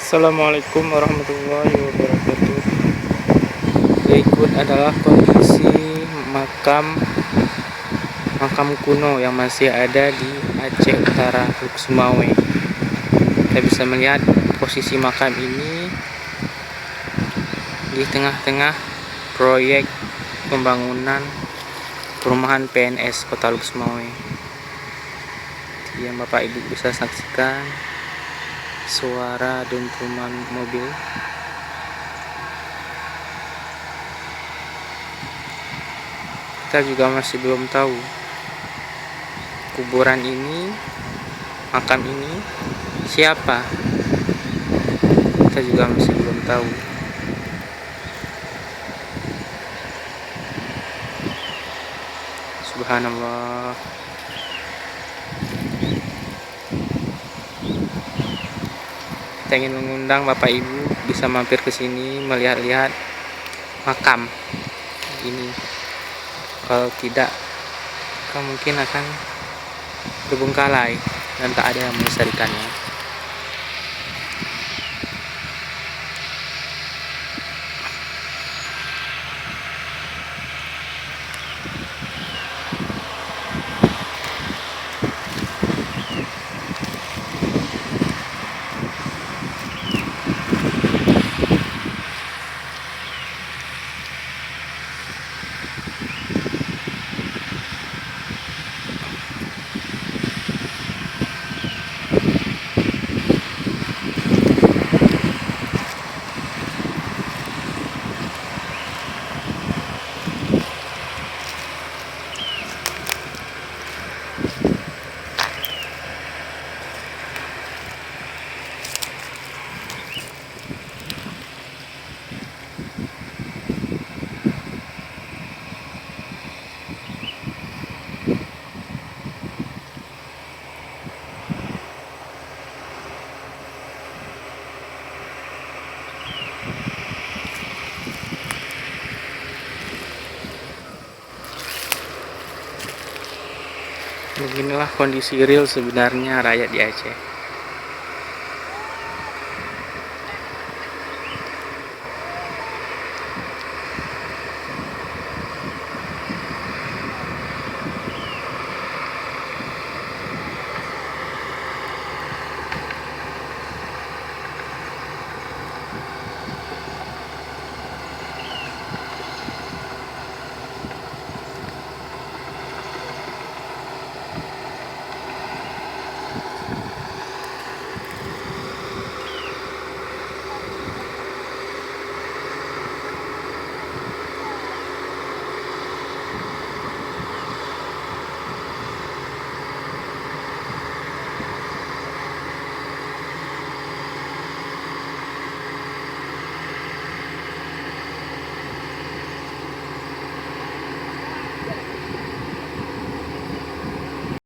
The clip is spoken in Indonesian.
Assalamualaikum warahmatullahi wabarakatuh. Berikut adalah kondisi makam kuno yang masih ada di Aceh Utara, Teluk Sumawwe. Kita bisa melihat posisi makam ini di tengah-tengah proyek pembangunan perumahan PNS Kota Teluk Sumawwe. Yang Bapak Ibu bisa saksikan suara dentuman mobil. Kita juga masih belum tahu kuburan ini, makam ini siapa. Kita juga masih belum tahu. Subhanallah. Kita ingin mengundang Bapak Ibu bisa mampir ke sini melihat-lihat makam ini. Kalau tidak, mungkin akan terbengkalai dan tak ada yang melestarikannya. Beginilah kondisi real sebenarnya rakyat di Aceh.